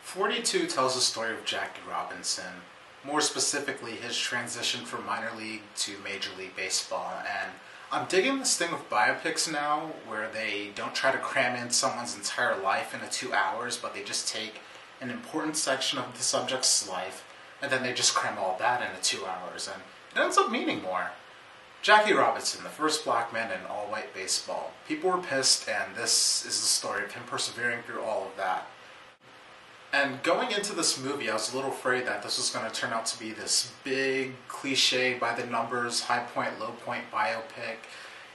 42 tells the story of Jackie Robinson, more specifically his transition from minor league to Major League Baseball. And I'm digging this thing with biopics now, where they don't try to cram in someone's entire life into 2 hours, but they just take an important section of the subject's life, and then they just cram all that into 2 hours, and it ends up meaning more. Jackie Robinson, the first black man in all-white baseball. People were pissed, and this is the story of him persevering through all of that. And going into this movie, I was a little afraid that this was going to turn out to be this big, cliche, by-the-numbers, high-point, low-point biopic.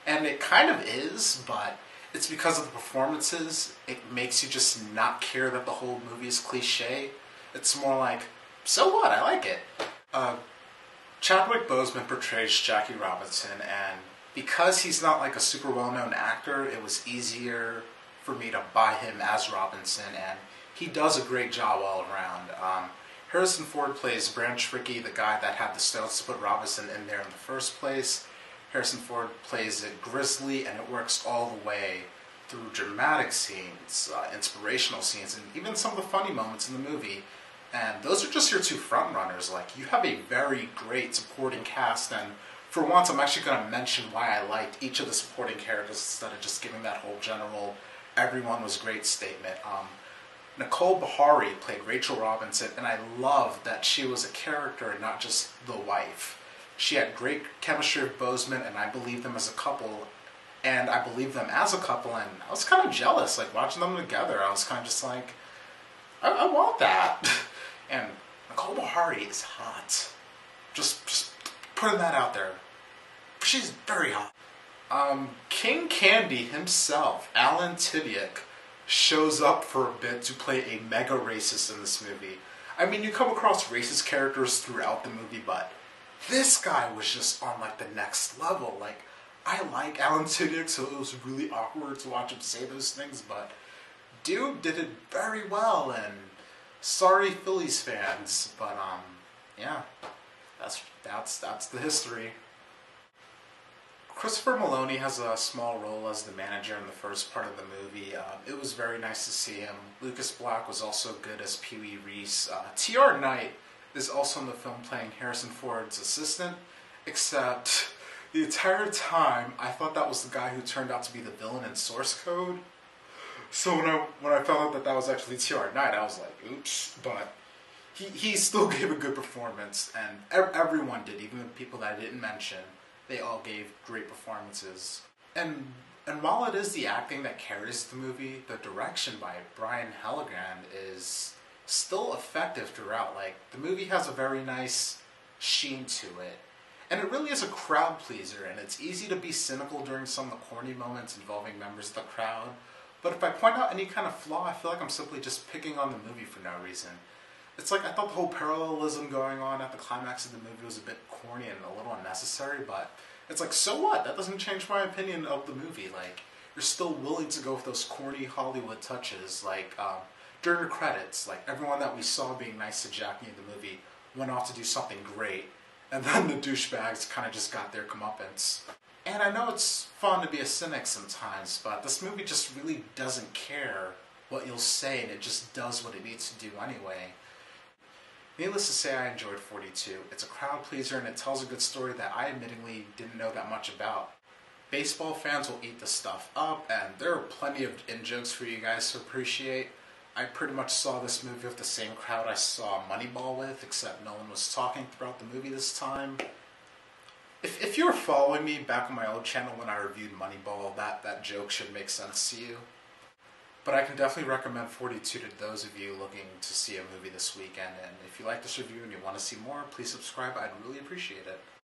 And it kind of is, but it's because of the performances. It makes you just not care that the whole movie is cliche. It's more like, so what? I like it. Chadwick Boseman portrays Jackie Robinson, and because he's not like a super well-known actor, it was easier for me to buy him as Robinson, and he does a great job all around. Harrison Ford plays Branch Rickey, the guy that had the stones to put Robinson in there in the first place. Harrison Ford plays it Grizzly, and it works all the way through dramatic scenes, inspirational scenes, and even some of the funny moments in the movie. And those are just your two frontrunners. Like, you have a very great supporting cast, and for once I'm actually going to mention why I liked each of the supporting characters instead of just giving that whole general everyone was great statement. Nicole Beharie played Rachel Robinson, and I loved that she was a character and not just the wife. She had great chemistry with Boseman, and I believed them as a couple, and I believed them as a couple, and I was kind of jealous, like, watching them together. I was kind of just like, I want that. And Nicole Beharie is hot. Just putting that out there. She's very hot. King Candy himself, Alan Tudyk, shows up for a bit to play a mega racist in this movie. I mean, you come across racist characters throughout the movie, but this guy was just on like the next level. Like, I like Alan Tudyk, so it was really awkward to watch him say those things, but dude did it very well, and sorry Phillies fans, but yeah, that's the history. Christopher Maloney has a small role as the manager in the first part of the movie. It was very nice to see him. Lucas Black was also good as Pee Wee Reese. T.R. Knight is also in the film playing Harrison Ford's assistant, except the entire time I thought that was the guy who turned out to be the villain in Source Code. So when I found out that that was actually T.R. Knight, I was like, oops. But he still gave a good performance, and everyone did, even the people that I didn't mention. They all gave great performances. And while it is the acting that carries the movie, the direction by Brian Helgeland is still effective throughout. Like, the movie has a very nice sheen to it. And it really is a crowd pleaser, and it's easy to be cynical during some of the corny moments involving members of the crowd. But if I point out any kind of flaw, I feel like I'm simply just picking on the movie for no reason. It's like I thought the whole parallelism going on at the climax of the movie was a bit corny and a little unnecessary, but it's like, so what? That doesn't change my opinion of the movie. Like, you're still willing to go with those corny Hollywood touches. Like, during the credits, like, everyone that we saw being nice to Jackie in the movie went off to do something great, and then the douchebags kind of just got their comeuppance. And I know it's fun to be a cynic sometimes, but this movie just really doesn't care what you'll say, and it just does what it needs to do anyway. Needless to say, I enjoyed 42. It's a crowd pleaser, and it tells a good story that I admittingly didn't know that much about. Baseball fans will eat this stuff up, and there are plenty of in-jokes for you guys to appreciate. I pretty much saw this movie with the same crowd I saw Moneyball with, except no one was talking throughout the movie this time. If you were following me back on my old channel when I reviewed Moneyball, that joke should make sense to you. But I can definitely recommend 42 to those of you looking to see a movie this weekend. And if you like this review and you want to see more, please subscribe. I'd really appreciate it.